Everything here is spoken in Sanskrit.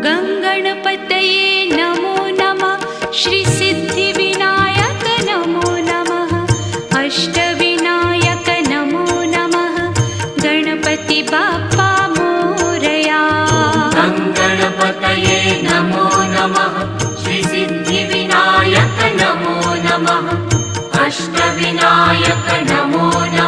गङ्गणपतये नमो नमः। श्रीसिद्धिविनायक नमो नमः। अष्टविनायक नमो नमः। गणपति बाप्पा मोरया। गङ्गणपतये नमो नमः। श्रीसिद्धिविनायक नमो नमः। अष्टविनायक नमो नमः।